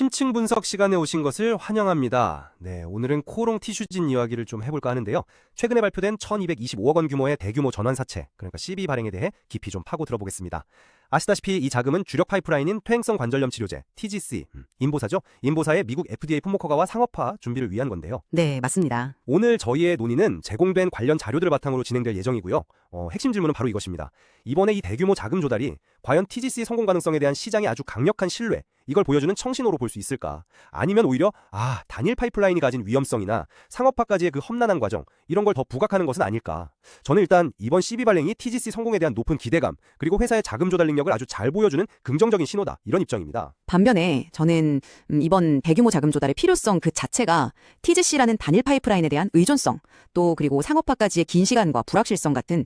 심층 분석 시간에 오신 것을 환영합니다. 네, 오늘은 코롱 티슈진 이야기를 좀 해볼까 하는데요. 최근에 발표된 1225억 원 규모의 대규모 전환사채, 그러니까 CB 발행에 대해 깊이 좀 파고 들어보겠습니다. 아시다시피 이 자금은 주력 파이프라인인 퇴행성 관절염 치료제, TGC, 인보사죠. 인보사의 미국 FDA 품목 허가와 상업화 준비를 위한 건데요. 네, 맞습니다. 오늘 저희의 논의는 제공된 관련 자료들을 바탕으로 진행될 예정이고요. 핵심 질문은 바로 이것입니다. 이번에 이 대규모 자금 조달이 과연 TGC 성공 가능성에 대한 시장의 아주 강력한 신뢰, 이걸 보여주는 청신호로 볼 수 있을까? 아니면 오히려 단일 파이프라인이 가진 위험성이나 상업화까지의 그 험난한 과정, 이런 걸 더 부각하는 것은 아닐까? 저는 일단 이번 CB 발행이 TGC 성공에 대한 높은 기대감, 그리고 회사의 자금 조달 능력을 아주 잘 보여주는 긍정적인 신호다, 이런 입장입니다. 반면에 저는 이번 대규모 자금 조달의 필요성 그 자체가 TGC라는 단일 파이프라인에 대한 의존성, 또 그리고 상업화까지의 긴 시간과 불확실성 같은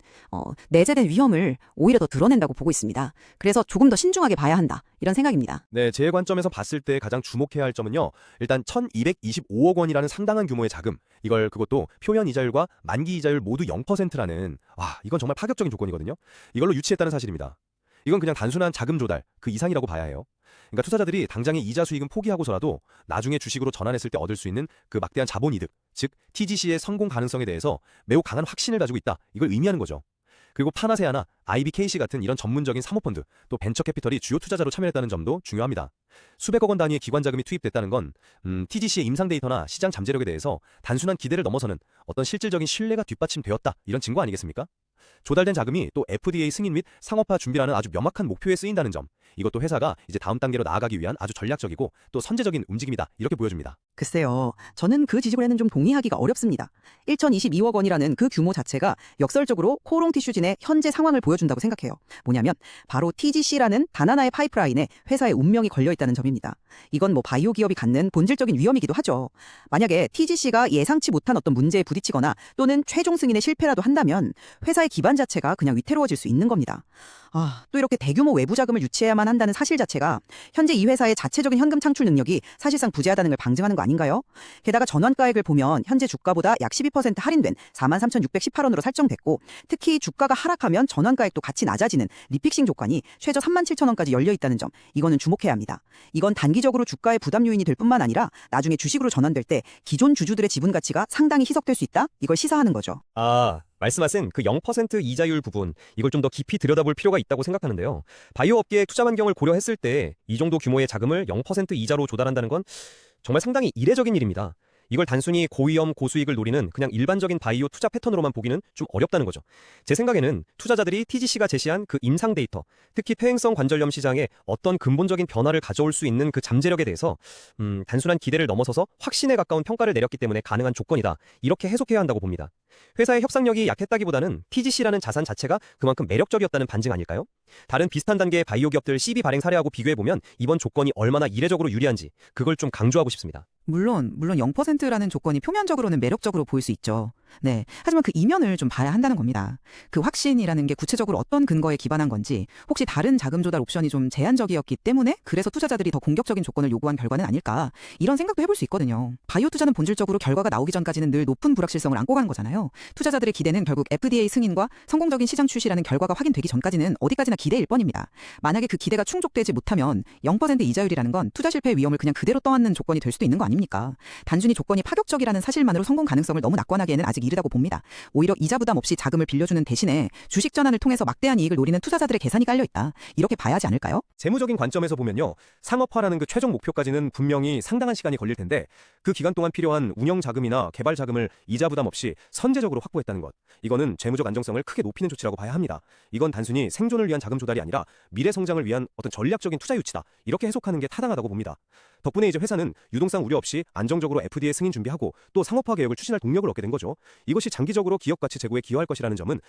내재된 위험을 오히려 더 드러낸다고 보고 있습니다. 그래서 조금 더 신중하게 봐야 한다, 이런 생각입니다. 네, 제 관점에서 봤을 때 가장 주목해야 할 점은요. 일단 1225억 원이라는 상당한 규모의 자금, 그것도 표현 이자율과 만기 이자율 모두 0%라는 이건 정말 파격적인 조건이거든요. 이걸로 유치했다는 사실입니다. 이건 그냥 단순한 자금 조달, 그 이상이라고 봐야 해요. 그러니까 투자자들이 당장의 이자 수익은 포기하고서라도 나중에 주식으로 전환했을 때 얻을 수 있는 그 막대한 자본 이득, 즉 TGC의 성공 가능성에 대해서 매우 강한 확신을 가지고 있다, 이걸 의미하는 거죠. 그리고 파나세아나 IBKC 같은 이런 전문적인 사모펀드, 또 벤처캐피털이 주요 투자자로 참여했다는 점도 중요합니다. 수백억 원 단위의 기관 자금이 투입됐다는 건 TGC의 임상 데이터나 시장 잠재력에 대해서 단순한 기대를 넘어서는 어떤 실질적인 신뢰가 뒷받침되었다, 이런 증거 아니겠습니까? 조달된 자금이 또 FDA 승인 및 상업화 준비라는 아주 명확한 목표에 쓰인다는 점, 이것도 회사가 이제 다음 단계로 나아가기 위한 아주 전략적이고 또 선제적인 움직임이다, 이렇게 보여줍니다. 글쎄요, 저는 그 지지율에는 좀 동의하기가 어렵습니다. 1022억 원이라는 그 규모 자체가 역설적으로 코롱 티슈진의 현재 상황을 보여준다고 생각해요. 뭐냐면 바로 TGC라는 단 하나의 파이프라인에 회사의 운명이 걸려있다는 점입니다. 이건 바이오 기업이 갖는 본질적인 위험이기도 하죠. 만약에 TGC가 예상치 못한 어떤 문제에 부딪히거나 또는 최종 승인의 실패라도 한다면 회사의 기반 자체가 그냥 위태로워질 수 있는 겁니다. 또 이렇게 대규모 외부 자금을 유치해야만 한다는 사실 자체가 현재 이 회사의 자체적인 현금 창출 능력이 사실상 부재하다는 걸 방증하는 거 아닌가요? 게다가 전환가액을 보면 현재 주가보다 약 12% 할인된 43,618원으로 설정됐고, 특히 주가가 하락하면 전환가액도 같이 낮아지는 리픽싱 조건이 최저 37,000원까지 열려있다는 점, 이거는 주목해야 합니다. 이건 단기적으로 주가의 부담 요인이 될 뿐만 아니라 나중에 주식으로 전환될 때 기존 주주들의 지분 가치가 상당히 희석될 수 있다, 이걸 시사하는 거죠. 말씀하신 그 0% 이자율 부분, 이걸 좀 더 깊이 들여다볼 필요가 있다고 생각하는데요. 바이오 업계의 투자 환경을 고려했을 때 이 정도 규모의 자금을 0% 이자로 조달한다는 건 정말 상당히 이례적인 일입니다. 이걸 단순히 고위험 고수익을 노리는 그냥 일반적인 바이오 투자 패턴으로만 보기는 좀 어렵다는 거죠. 제 생각에는 투자자들이 TGC가 제시한 그 임상 데이터, 특히 퇴행성 관절염 시장에 어떤 근본적인 변화를 가져올 수 있는 그 잠재력에 대해서 단순한 기대를 넘어서서 확신에 가까운 평가를 내렸기 때문에 가능한 조건이다, 이렇게 해석해야 한다고 봅니다. 회사의 협상력이 약했다기보다는 TGC라는 자산 자체가 그만큼 매력적이었다는 반증 아닐까요? 다른 비슷한 단계의 바이오 기업들 CB 발행 사례하고 비교해보면 이번 조건이 얼마나 이례적으로 유리한지, 그걸 좀 강조하고 싶습니다. 물론 0%라는 조건이 표면적으로는 매력적으로 보일 수 있죠. 네. 하지만 그 이면을 좀 봐야 한다는 겁니다. 그 확신이라는 게 구체적으로 어떤 근거에 기반한 건지, 혹시 다른 자금 조달 옵션이 좀 제한적이었기 때문에 그래서 투자자들이 더 공격적인 조건을 요구한 결과는 아닐까, 이런 생각도 해볼 수 있거든요. 바이오 투자는 본질적으로 결과가 나오기 전까지는 늘 높은 불확실성을 안고 가는 거잖아요. 투자자들의 기대는 결국 FDA 승인과 성공적인 시장 출시라는 결과가 확인되기 전까지는 어디까지나 기대일 뻔입니다. 만약에 그 기대가 충족되지 못하면 0% 이자율이라는 건 투자 실패의 위험을 그냥 그대로 떠안는 조건이 될 수도 있는 거 아닙니까? 단순히 조건이 파격적이라는 사실만으로 성공 가능성을 너무 낙관하기에는 아직 이르다고 봅니다. 오히려 이자 부담 없이 자금을 빌려주는 대신에 주식 전환을 통해서 막대한 이익을 노리는 투자자들의 계산이 깔려있다, 이렇게 봐야 하지 않을까요? 재무적인 관점에서 보면요, 상업화라는 그 최종 목표까지는 분명히 상당한 시간이 걸릴 텐데 그 기간 동안 필요한 운영 자금이나 개발 자금을 이자 부담 없이 선제적으로 확보했다는 것, 이거는 재무적 안정성을 크게 높이는 조치라고 봐야 합니다. 이건 단순히 생존을 위한 자금 조달이 아니라 미래 성장을 위한 어떤 전략적인 투자 유치다, 이렇게 해석하는 게 타당하다고 봅니다. 덕분에 이제 회사는 유동성 우려 없이 안정적으로 FDA 승인 준비하고 또 상업화 계획을 추진할 동력을 얻게 된 거죠. 이것이 장기적으로 기업 가치 제고에 기여할 것이라는 점은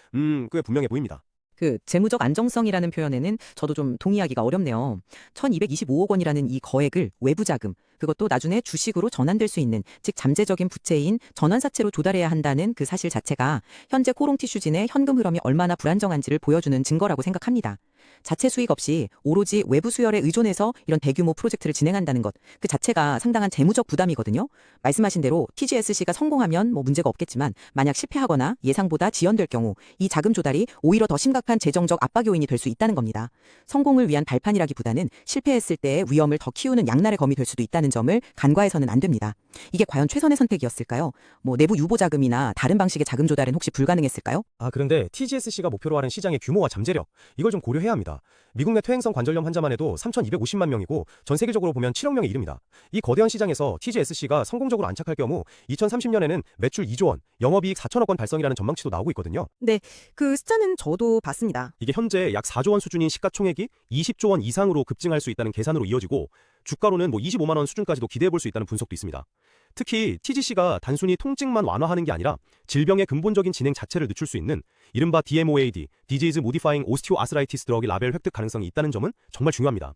꽤 분명해 보입니다. 그 재무적 안정성이라는 표현에는 저도 좀 동의하기가 어렵네요. 1225억 원이라는 이 거액을 외부 자금, 그것도 나중에 주식으로 전환될 수 있는, 즉 잠재적인 부채인 전환사채로 조달해야 한다는 그 사실 자체가 현재 코롱 티슈진의 현금 흐름이 얼마나 불안정한지를 보여주는 증거라고 생각합니다. 자체 수익 없이 오로지 외부 수혈에 의존해서 이런 대규모 프로젝트를 진행한다는 것, 그 자체가 상당한 재무적 부담이거든요. 말씀하신 대로 TGSC가 성공하면 뭐 문제가 없겠지만 만약 실패하거나 예상보다 지연될 경우 이 자금 조달이 오히려 더 심각한 재정적 압박 요인이 될 수 있다는 겁니다. 성공을 위한 발판이라기보다는 실패했을 때의 위험을 더 키우는 양날의 검이 될 수도 있다는 점을 간과해서는 안 됩니다. 이게 과연 최선의 선택이었을까요? 뭐 내부 유보 자금이나 다른 방식의 자금 조달은 혹시 불가능했을까요? 그런데 TGSC가 목표로 하는 시장의 규모와 잠재력, 이걸 좀 고려해야 합니다. 미국 내 퇴행성 관절염 환자만 해도 3,250만 명이고 전 세계적으로 보면 7억 명에 이릅니다. 이 거대한 시장에서 TGSC가 성공적으로 안착할 경우 2030년에는 매출 2조 원, 영업이익 4천억 원 달성이라는 전망치도 나오고 있거든요. 네, 그 숫자는 저도 봤습니다. 이게 현재 약 4조 원 수준인 시가총액이 20조 원 이상으로 급증할 수 있다는 계산으로 이어지고 주가로는 25만 원 수준까지도 기대해 볼 수 있다는 분석도 있습니다. 특히 TGC가 단순히 통증만 완화하는 게 아니라 질병의 근본적인 진행 자체를 늦출 수 있는 이른바 DMOAD, Disease Modifying Osteoarthritis 드럭의 라벨 획득 가능성이 있다는 점은 정말 중요합니다.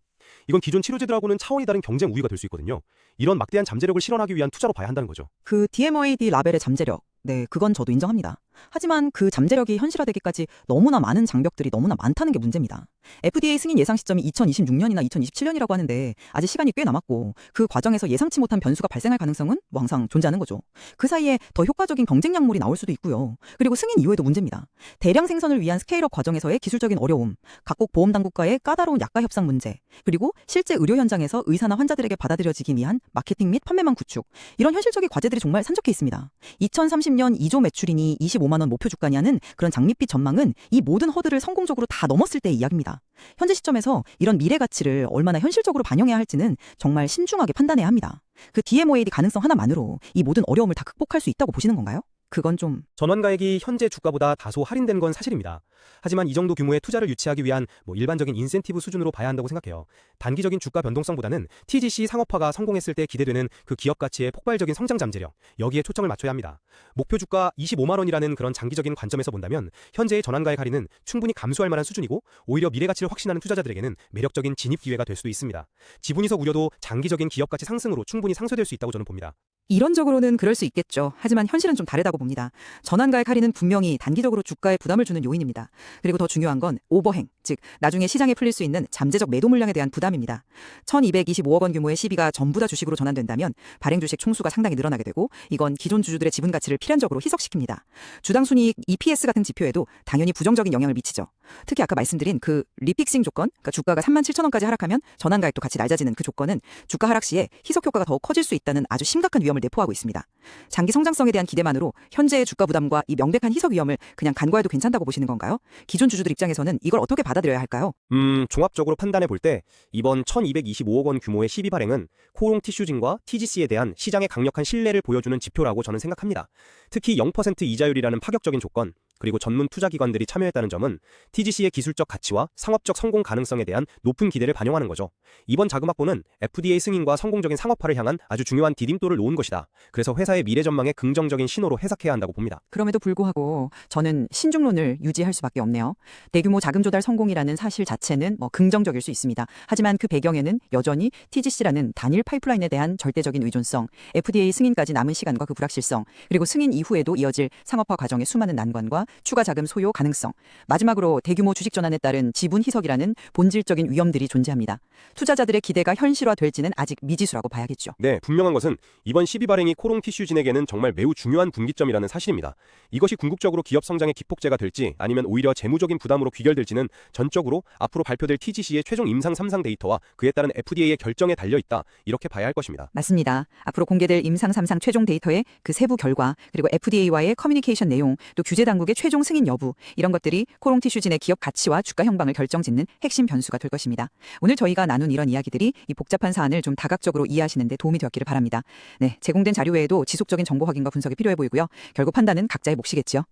이건 기존 치료제들하고는 차원이 다른 경쟁 우위가 될 수 있거든요. 이런 막대한 잠재력을 실현하기 위한 투자로 봐야 한다는 거죠. 그 DMOAD 라벨의 잠재력, 네, 그건 저도 인정합니다. 하지만 그 잠재력이 현실화되기까지 너무나 많은 장벽들이 너무나 많다는 게 문제입니다. FDA 승인 예상 시점이 2026년이나 2027년이라고 하는데 아직 시간이 꽤 남았고 그 과정에서 예상치 못한 변수가 발생할 가능성은 뭐 항상 존재하는 거죠. 그 사이에 더 효과적인 경쟁 약물이 나올 수도 있고요. 그리고 승인 이후에도 문제입니다. 대량 생산을 위한 스케일업 과정에서의 기술적인 어려움, 각국 보험 당국과의 까다로운 약가 협상 문제, 그리고 실제 의료 현장에서 의사나 환자들에게 받아들여지기 위한 마케팅 및 판매망 구축, 이런 현실적인 과제들이 정말 산적해 있습니다. 2030년 2조 매출이니 25만 원 목표 주가냐는 그런 장밋빛 전망은 이 모든 허들을 성공적으로 다 넘었을 때의 이야기입니다. 현재 시점에서 이런 미래 가치를 얼마나 현실적으로 반영해야 할지는 정말 신중하게 판단해야 합니다. 그 DMOAD 가능성 하나만으로 이 모든 어려움을 다 극복할 수 있다고 보시는 건가요? 그건 좀... 전환가액이 현재 주가보다 다소 할인된 건 사실입니다. 하지만 이 정도 규모의 투자를 유치하기 위한 일반적인 인센티브 수준으로 봐야 한다고 생각해요. 단기적인 주가 변동성보다는 TGC 상업화가 성공했을 때 기대되는 그 기업 가치의 폭발적인 성장 잠재력, 여기에 초점을 맞춰야 합니다. 목표 주가 25만 원이라는 그런 장기적인 관점에서 본다면 현재의 전환가액 할인은 충분히 감수할 만한 수준이고 오히려 미래 가치를 확신하는 투자자들에게는 매력적인 진입 기회가 될 수도 있습니다. 지분이석 우려도 장기적인 기업 가치 상승으로 충분히 상쇄될 수 있다고 저는 봅니다. 이론적으로는 그럴 수 있겠죠. 하지만 현실은 좀 다르다고 봅니다. 전환가액 할인은 분명히 단기적으로 주가에 부담을 주는 요인입니다. 그리고 더 중요한 건 오버행, 즉 나중에 시장에 풀릴 수 있는 잠재적 매도 물량에 대한 부담입니다. 1225억 원 규모의 시비가 전부 다 주식으로 전환된다면 발행 주식 총수가 상당히 늘어나게 되고 이건 기존 주주들의 지분 가치를 필연적으로 희석시킵니다. 주당 순이익 EPS 같은 지표에도 당연히 부정적인 영향을 미치죠. 특히 아까 말씀드린 그 리픽싱 조건, 그러니까 주가가 37,000원까지 하락하면 전환가액도 같이 낮아지는 그 조건은 주가 하락 시에 희석 효과가 더욱 커질 수 있다는 아주 심각한 위험을 내포하고 있습니다. 장기 성장성에 대한 기대만으로 현재의 주가 부담과 이 명백한 희석 위험을 그냥 간과해도 괜찮다고 보시는 건가요? 기존 주주들 입장에서는 이걸 어떻게 받아들여야 할까요? 종합적으로 판단해 볼 때 이번 1225억 원 규모의 시비 발행은 코롱 티슈진과 TGC에 대한 시장의 강력한 신뢰를 보여주는 지표라고 저는 생각합니다. 특히 0% 이자율이라는 파격적인 조건, 그리고 전문 투자기관들이 참여했다는 점은 TGC의 기술적 가치와 상업적 성공 가능성에 대한 높은 기대를 반영하는 거죠. 이번 자금 확보는 FDA 승인과 성공적인 상업화를 향한 아주 중요한 디딤돌을 놓은 것이다. 그래서 회사의 미래 전망에 긍정적인 신호로 해석해야 한다고 봅니다. 그럼에도 불구하고 저는 신중론을 유지할 수밖에 없네요. 대규모 자금 조달 성공이라는 사실 자체는 긍정적일 수 있습니다. 하지만 그 배경에는 여전히 TGC라는 단일 파이프라인에 대한 절대적인 의존성, FDA 승인까지 남은 시간과 그 불확실성, 그리고 승인 이후에도 이어질 상업화 과정의 수많은 난관과 추가 자금 소요 가능성, 마지막으로 대규모 주식 전환에 따른 지분 희석이라는 본질적인 위험들이 존재합니다. 투자자들의 기대가 현실화될지는 아직 미지수라고 봐야겠죠. 네, 분명한 것은 이번 시비 발행이 코롱 티슈진에게는 정말 매우 중요한 분기점이라는 사실입니다. 이것이 궁극적으로 기업 성장의 기폭제가 될지 아니면 오히려 재무적인 부담으로 귀결될지는 전적으로 앞으로 발표될 TGC의 최종 임상 3상 데이터와 그에 따른 FDA의 결정에 달려있다, 이렇게 봐야 할 것입니다. 맞습니다. 앞으로 공개될 임상 3상 최종 데이터의 그 세부 결과, 그리고 FDA와의 커뮤니케이션 내용, 또 규제 당국의 최종 승인 여부, 이런 것들이 코롱 티슈진의 기업 가치와 주가 형방을 결정짓는 핵심 변수가 될 것입니다. 오늘 저희가 나눈 이런 이야기들이 이 복잡한 사안을 좀 다각적으로 이해하시는 데 도움이 되었기를 바랍니다. 네, 제공된 자료 외에도 지속적인 정보 확인과 분석이 필요해 보이고요. 결국 판단은 각자의 몫이겠죠.